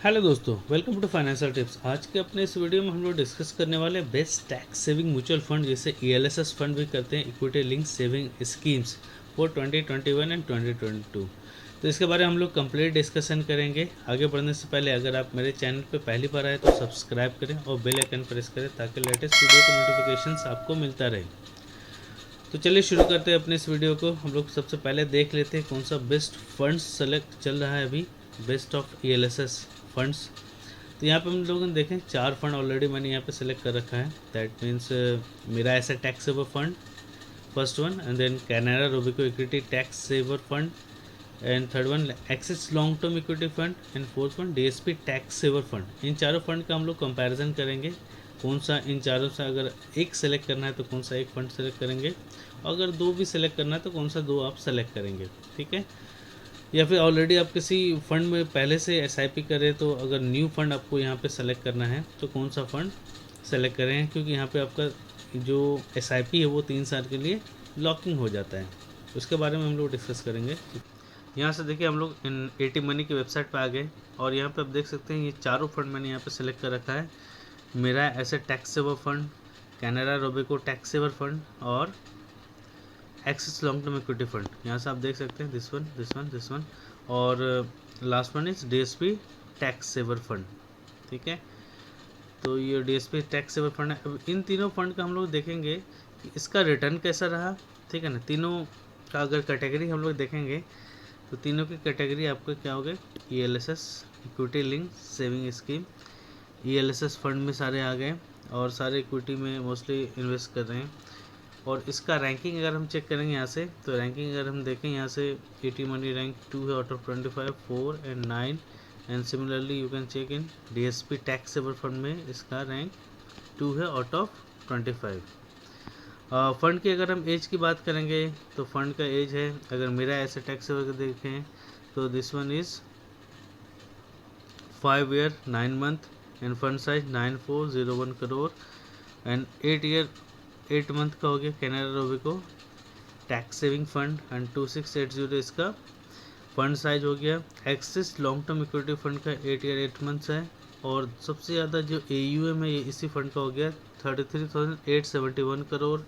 Hello दोस्तों, welcome to financial tips. आज के अपने इस वीडियो में हम लोग डिस्कस करने वाले best tax saving mutual fund जिसे ईएलएसएस फंड भी करते हैं, equity link saving schemes for 2021 and 2022। तो इसके बारे में हम लोग कंप्लीट डिस्कशन करेंगे। आगे बढ़ने से पहले अगर आप मेरे चैनल पर पहली बार आए तो सब्सक्राइब करें और बेल आइकन प्रेस करें ताकि लेटेस्ट वीडियो का नोटिफिकेशन आपको मिलता रहे। तो चलिए शुरू करते हैं अपने इस वीडियो को। हम लोग सबसे पहले देख लेते हैं कौन सा बेस्ट फंड्स सेलेक्ट चल रहा है अभी, बेस्ट ऑफ ईएलएसएस फंड्स। तो यहाँ पे हम लोगों ने देखें 4 फंड ऑलरेडी मैंने यहाँ पे सेलेक्ट कर रखा है। दैट मीन्स मेरा ऐसा tax saver fund first one, and then Canara Robeco equity tax saver fund, and third one Axis long term equity fund, and fourth one DSP tax saver fund. इन चारों फंड का हम लोग कंपैरिजन करेंगे, कौन सा इन चारों से अगर एक सेलेक्ट करना है तो कौन सा एक फंड सेलेक्ट करेंगे, और अगर दो भी सेलेक्ट करना है तो कौन सा दो आप सेलेक्ट करेंगे। ठीक है, या फिर ऑलरेडी आप किसी फंड में पहले से एसआईपी करें तो अगर न्यू फंड आपको यहाँ पे सेलेक्ट करना है तो कौन सा फंड सेलेक्ट करें, क्योंकि यहाँ पे आपका जो एसआईपी है वो 3 साल के लिए लॉकिंग हो जाता है। उसके बारे में हम लोग डिस्कस करेंगे। यहाँ से देखिए हम लोग इन एटी मनी की वेबसाइट पर आ गए और यहाँ पे आप देख सकते हैं ये चारों फंड मैंने यहाँ पे सेलेक्ट कर रखा है। मेरा ऐसे tax saver fund, Canara Robeco tax saver fund और Axis long term equity fund. यहाँ से आप देख सकते हैं this one this one this one, और last one is DSP tax saver fund. ठीक है, तो ये डीएसपी टैक्स सेवर फंड है। अब इन तीनों फंड का हम लोग देखेंगे कि इसका रिटर्न कैसा रहा। ठीक है ना, तीनों का अगर कैटेगरी हम लोग देखेंगे तो तीनों की कैटेगरी आपको क्या हो गए, ELSS equity link saving scheme. ELSS fund में सारे आ गए और सारे इक्विटी में मोस्टली इन्वेस्ट कर रहे हैं। और इसका रैंकिंग अगर हम चेक करेंगे यहाँ से, तो रैंकिंग अगर हम देखें यहाँ से एटी मनी रैंक 2 है out of 25, 4 and 9, and similarly you can check in DSP tax saver fund में इसका रैंक 2 है आउट ऑफ 25। फंड की अगर हम एज की बात करेंगे तो फंड का एज है, अगर मेरा ऐसे टैक्स सेवर का देखें तो this one is 5 year 9 month and fund size 9401 crore, and 8 year 8 month का हो गया Canara Robeco tax saving fund, and 2680 इसका फंड साइज हो गया। Axis long term equity fund का 8 ईयर 8 मंथ्स है, और सबसे ज़्यादा जो AUM है ये इसी फंड का हो गया 33,871 करोड़।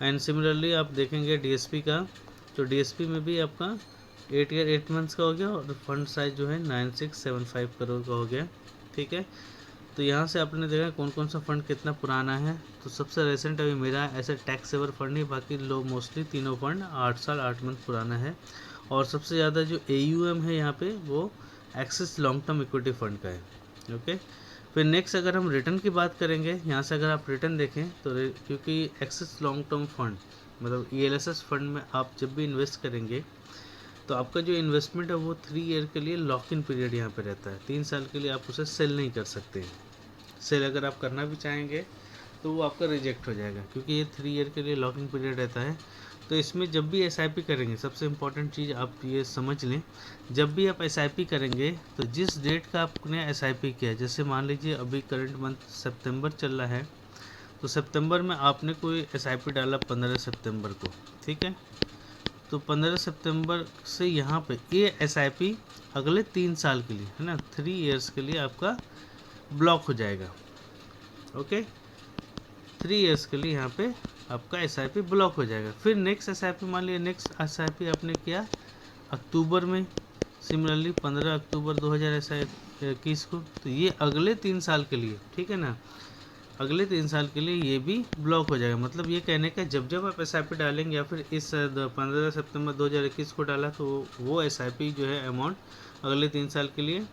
एंड सिमिलरली आप देखेंगे डीएसपी का, तो डीएसपी में भी आपका 8 ईयर 8 मंथ्स का हो गया और फंड साइज जो है 9675 करोड़ का हो गया। ठीक है, तो यहाँ से आपने देखा कौन कौन सा फंड कितना पुराना है। तो सबसे रिसेंट अभी मेरा ऐसे टैक्स सेवर फंड नहीं, बाकी लोग मोस्टली तीनों फंड 8 साल 8 मंथ पुराना है। और सबसे ज़्यादा जो AUM है यहाँ पे वो axis long term equity fund का है। ओके, फिर नेक्स्ट अगर हम रिटर्न की बात करेंगे, यहाँ से अगर आप रिटर्न देखें तो क्योंकि एक्सिस लॉन्ग टर्म फंड मतलब ELSS फंड में आप जब भी इन्वेस्ट करेंगे तो आपका जो इन्वेस्टमेंट है वो 3 ईयर के लिए लॉक इन पीरियड यहाँ पे रहता है। 3 साल के लिए आप उसे सेल नहीं कर सकते। सेल अगर आप करना भी चाहेंगे तो वो आपका रिजेक्ट हो जाएगा, क्योंकि ये 3 ईयर के लिए लॉकिंग पीरियड रहता है। तो इसमें जब भी एसआईपी करेंगे, सबसे इम्पॉर्टेंट चीज़ आप ये समझ लें, जब भी आप एसआईपी करेंगे तो जिस डेट का आपने एसआईपी किया है, जैसे मान लीजिए अभी करंट मंथ सितंबर चल रहा है, तो सितंबर में आपने कोई एसआईपी डाला 15 सितंबर को। ठीक है, तो 15 सितंबर से यहाँ पे ये एसआईपी अगले 3 साल के लिए है ना, 3 ईयर्स के लिए आपका ब्लॉक हो जाएगा। ओके, 3 ईयर्स के लिए यहाँ पे आपका एसआईपी ब्लॉक हो जाएगा। फिर नेक्स्ट एसआईपी, मान लिया नेक्स्ट एसआईपी आपने किया अक्टूबर में, सिमिलरली 15 अक्टूबर 2021 को, तो ये अगले 3 साल के लिए, ठीक है ना, अगले 3 साल के लिए ये भी ब्लॉक हो जाएगा। मतलब ये कहने का जब जब आप एसआईपी डालेंगे, या फिर इस 15 सितंबर 2021 को डाला तो वो एसआईपी जो है अमाउंट अगले 3 साल के लिए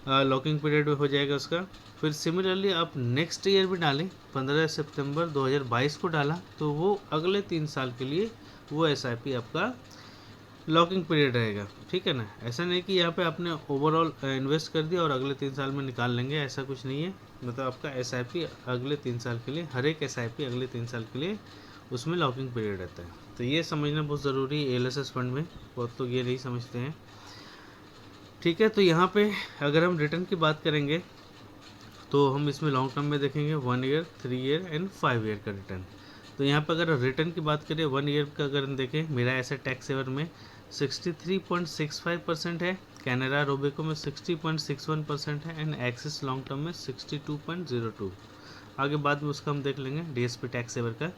लॉकिंग पीरियड हो जाएगा उसका। फिर सिमिलरली आप नेक्स्ट ईयर भी डालें, 15 सितंबर 2022 को डाला तो वो अगले 3 साल के लिए वो एसआईपी आपका लॉकिंग पीरियड रहेगा। ठीक है ना, ऐसा नहीं कि यहाँ पे आपने ओवरऑल इन्वेस्ट कर दिया और अगले 3 साल में निकाल लेंगे, ऐसा कुछ नहीं है। मतलब आपका एसआईपी अगले 3 साल के लिए, हर एक एसआईपी अगले 3 साल के लिए उसमें लॉकिंग पीरियड रहता है। तो ये समझना बहुत ज़रूरी है एलएसएस फंड में, बहुत लोग ये नहीं समझते हैं। ठीक है, तो यहाँ पे अगर हम रिटर्न की बात करेंगे तो हम इसमें लॉन्ग टर्म में देखेंगे 1 ईयर 3 ईयर एंड 5 ईयर का रिटर्न। तो यहाँ पर अगर रिटर्न की बात करें 1 ईयर का अगर हम देखें, मेरा ऐसा टैक्स सेवर में 63.65% है, कैनरा रोबेको में 60.61% है एंड एक्सिस लॉन्ग टर्म में 62.02। आगे बाद में उसका हम देख लेंगे डीएसपी टैक्स सेवर का।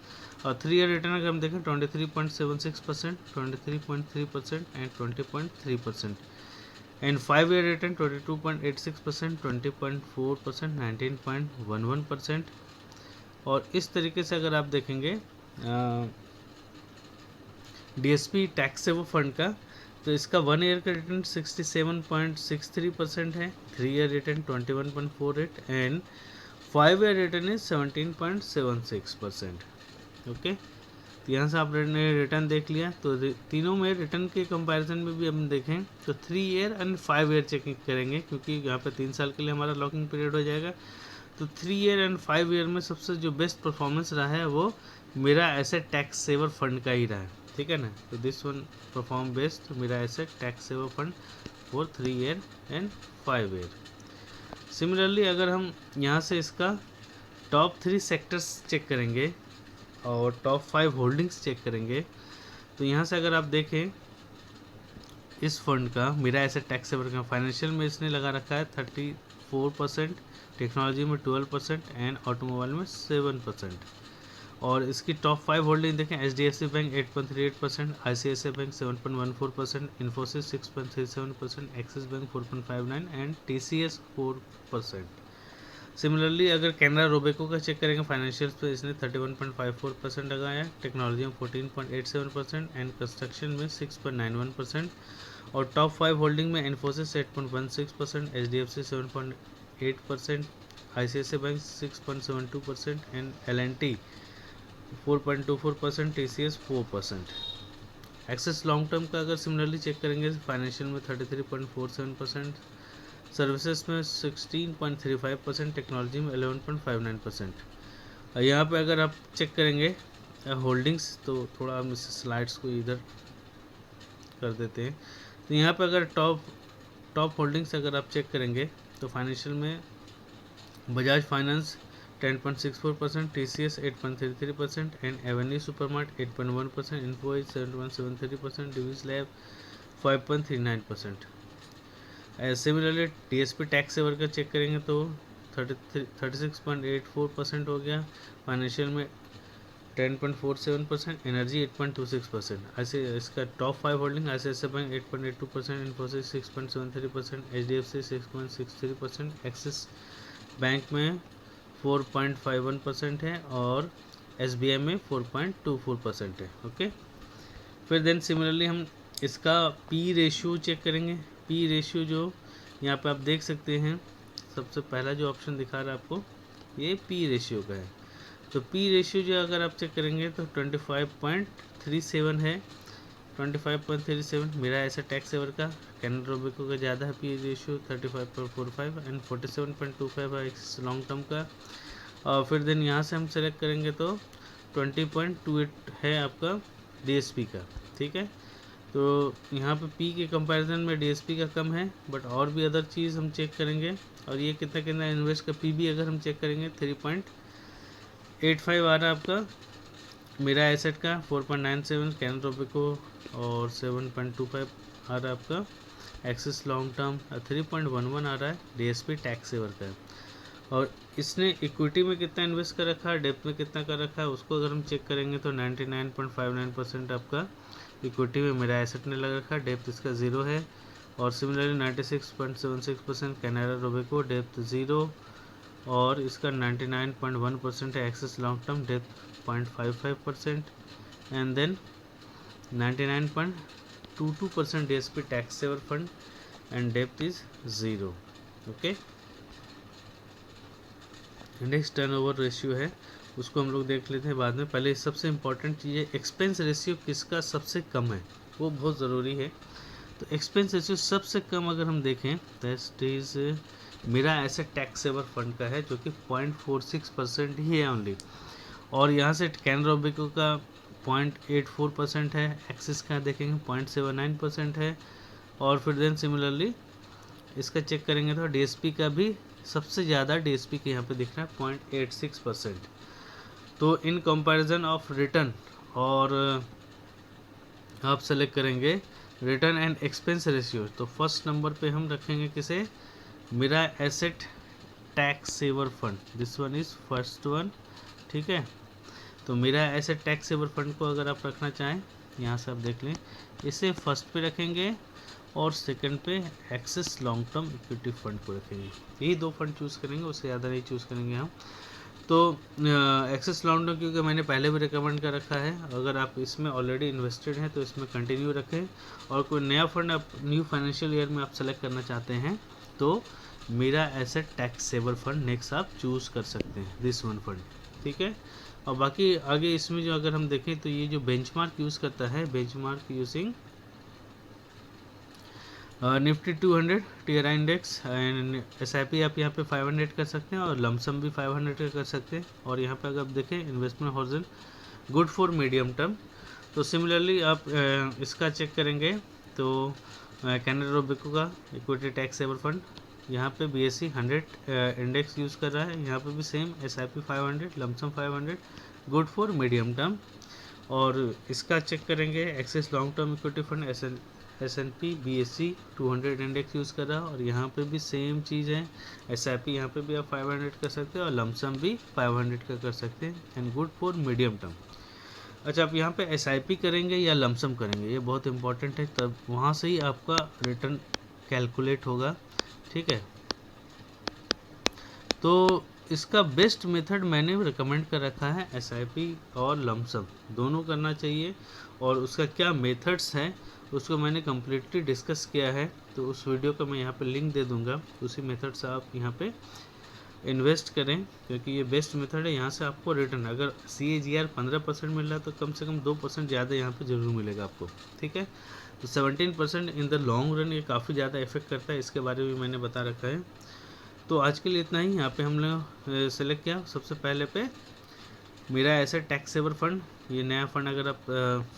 और 3 ईयर रिटर्न अगर हम देखें 23.76%, 23.3% एंड 20.3%। And 5 year return 22.86%, 20.4%, 19.11%। और इस तरीके से अगर आप देखेंगे डीएसपी टैक्स सेवर फंड का, तो इसका 1 ईयर का रिटर्न 67.63% है, 3 year return 21.48 and 5 year return is 17.76%। Okay, तो यहाँ से आपने रिटर्न देख लिया। तो तीनों में रिटर्न के कंपैरिजन में भी हम देखें तो 3 ईयर एंड 5 ईयर चेकिंग करेंगे, क्योंकि यहाँ पे 3 साल के लिए हमारा लॉकिंग पीरियड हो जाएगा। तो 3 ईयर एंड 5 ईयर में सबसे जो बेस्ट परफॉर्मेंस रहा है वो मेरा एसेट टैक्स सेवर फंड का ही रहा है, ठीक है ना। तो दिस वन परफॉर्म बेस्ट मेरा asset tax saver fund for 3 year and 5 year. Similarly अगर हम यहाँ से इसका टॉप 3 सेक्टर्स चेक करेंगे और टॉप 5 होल्डिंग्स चेक करेंगे, तो यहाँ से अगर आप देखें इस फंड का मेरा एसेट टैक्स सेवर का फाइनेंशियल में इसने लगा रखा है 34%, टेक्नोलॉजी में 12% एंड ऑटोमोबाइल में 7%। और इसकी टॉप 5 होल्डिंग देखें, HDFC bank 8.38%, ICICI bank 7.14%, Infosys 6.37%, axis bank 4.59 and TCS 4%। Similarly अगर कैनरा रोबेको का चेक करेंगे फाइनेंशियल्स पे इसने 31.54% लगाया, टेक्नोलॉजी में 14.87% एंड कंस्ट्रक्शन में 6.91%। और टॉप 5 होल्डिंग में Infosys 8.16%, HDFC 7.8%, ICICI bank 6.72% and L&T 4.24%, TCS 4%। Axis long term का अगर सिमिलरली चेक करेंगे फाइनेंशियल में 33.47%, सर्विसेज में 16.35%, टेक्नोलॉजी में 11.59%। यहाँ पे अगर आप चेक करेंगे होल्डिंग्स, तो थोड़ा हम इस स्लाइड्स को इधर कर देते हैं। तो यहाँ पे अगर टॉप होल्डिंग्स अगर आप चेक करेंगे तो फाइनेंशियल में Bajaj finance 10.64%, TCS 8.33% and Avenue Supermart 8.1%, Info Edge 7.73%, Divi's lab 5.39%। Similarly DSP tax saver का चेक करेंगे तो 36.84% हो गया, फाइनेंशियल में 10.47%, एनर्जी 8.26%। ऐसे इसका top 5 holding ICICI bank 8.82%, Infosys 6.73%, HDFC 6.63%, axis bank में 4.51% है और SBI में 4.24% है। ओके, फिर देन सिमिलरली हम इसका P रेशियो चेक करेंगे। P रेशियो जो यहाँ पे आप देख सकते हैं, सबसे पहला जो ऑप्शन दिखा रहा है आपको ये P रेशियो का है। तो P रेशियो जो अगर आप चेक करेंगे तो 25.37 है, 25.37 मेरा ऐसा टैक्स सेवर का। कैनरा रोबेको का ज़्यादा है P रेशियो 35.45 एंड 47.25 है एक्सिस लॉन्ग टर्म का। और फिर देन यहाँ से हम सेलेक्ट करेंगे तो 20.28 है आपका DSP का, ठीक है। तो यहाँ पे P के कंपैरिजन में DSP का कम है, बट और भी अदर चीज़ हम चेक करेंगे। और ये कितना इन्वेस्ट का P भी अगर हम चेक करेंगे 3.85 आ रहा है आपका मेरा एसेट का, 4.97 कैनरा रोबेको और 7.25 आ रहा है आपका एक्सिस लॉन्ग टर्म, 3.11 आ रहा है DSP टैक्स सेवर का। और इसने इक्विटी में कितना इन्वेस्ट कर रखा है, डेप्थ में कितना कर रखा है, उसको अगर हम चेक करेंगे तो 99.59% आपका इक्विटी में मेरा एसेट ने लग रखा है, डेप्थ इसका 0 है। और सिमिलरली 96.76% कैनरा रोबेको, डेप्थ 0 और इसका 99.1% है Axis long term, depth 0.55% and then 99.22% DSP tax saver fund and depth is 0। Okay, next turnover ratio है, उसको हम लोग देख लेते हैं बाद में। पहले सबसे इम्पॉर्टेंट चीज़ है एक्सपेंस रेशियो किसका सबसे कम है, वो बहुत ज़रूरी है। तो एक्सपेंस रेशियो सबसे कम अगर हम देखें दैट इज मेरा एसेट टैक्स सेवर फंड का है, जो कि 0.46% ही है ओनली। और यहाँ से कैनरा रोबेको का 0.84% है, एक्सिस का देखेंगे 0.79% है। और फिर देन सिमिलरली इसका चेक करेंगे तो DSP का भी सबसे ज़्यादा DSP के यहाँ पे दिख रहा है 0.86%। तो इन कंपैरिजन ऑफ रिटर्न और आप सेलेक्ट करेंगे रिटर्न एंड एक्सपेंस रेशियो, तो फर्स्ट नंबर पे हम रखेंगे किसे, मेरा asset tax saver fund, this one is first one, ठीक है। तो मेरा एसेट टैक्स सेवर फंड को अगर आप रखना चाहें, यहाँ से आप देख लें, इसे फर्स्ट पे रखेंगे और सेकंड पे axis long term equity fund को रखेंगे। यही दो फंड चूज़ करेंगे, उससे ज़्यादा नहीं चूज़ करेंगे हम। तो एक्सिस लॉन्ग टर्म क्योंकि मैंने पहले भी रिकमेंड कर रखा है, अगर आप इसमें ऑलरेडी इन्वेस्टेड हैं तो इसमें कंटिन्यू रखें, और कोई नया फंड आप न्यू फाइनेंशियल ईयर में आप सेलेक्ट करना चाहते हैं तो मेरा asset tax saver fund next आप चूज़ कर सकते हैं, दिस वन फंड, ठीक है। और बाकी आगे इसमें जो अगर हम देखें तो ये जो बेंचमार्क यूज़ करता है, benchmark using Nifty 200 TRI index and SIP आप यहाँ पे 500 कर सकते हैं और लमसम भी 500 का कर सकते हैं। और यहाँ पे अगर आप देखें investment horizon good for medium term, तो सिमिलरली आप इसका चेक करेंगे तो कैनरा रोबेको का इक्विटी टैक्स सेवर फंड, यहाँ पे BSE 100 इंडेक्स यूज़ कर रहा है, यहाँ पे भी same SIP 500 lump sum 500 good for medium term. और इसका चेक करेंगे axis long term equity fund S&P BSE 200 index use कर रहा है, और यहाँ पे भी सेम चीज़ है, SIP यहाँ पे भी आप 500 कर सकते हैं और लमसम भी 500 का कर सकते हैं and good for medium term. अच्छा, आप यहाँ पे SIP करेंगे या लमसम करेंगे, ये बहुत इंपॉर्टेंट है, तब वहाँ से ही आपका रिटर्न कैलकुलेट होगा, ठीक है। तो इसका बेस्ट मेथड मैंने रिकमेंड कर रखा है, SIP और लमसम दोनों करना चाहिए, और उसका क्या मेथड्स हैं उसको मैंने कम्प्लीटली डिस्कस किया है, तो उस वीडियो का मैं यहाँ पे लिंक दे दूँगा, उसी मेथड से आप यहाँ पे इन्वेस्ट करें, क्योंकि ये बेस्ट मेथड है। यहाँ से आपको रिटर्न अगर CAGR 15% मिल रहा है तो कम से कम 2% ज़्यादा यहाँ पे ज़रूर मिलेगा आपको, ठीक है। तो 17% इन द लॉन्ग रन ये काफ़ी ज़्यादा इफेक्ट करता है, इसके बारे में मैंने बता रखा है। तो आज के लिए इतना ही। यहाँ पे हम लोग सेलेक्ट किया सबसे पहले पे मेरा एसेट टैक्स सेवर फंड, ये नया फंड अगर आप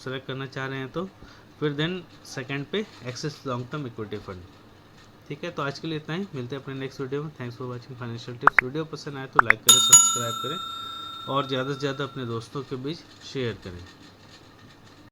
सेलेक्ट करना चाह रहे हैं तो, फिर देन सेकंड पे axis long term equity fund, ठीक है। तो आज के लिए इतना ही, मिलते हैं अपने नेक्स्ट वीडियो में। Thanks for watching financial tips. Video पसंद आए तो लाइक करें, सब्सक्राइब करें और ज़्यादा से ज़्यादा अपने दोस्तों के बीच शेयर करें।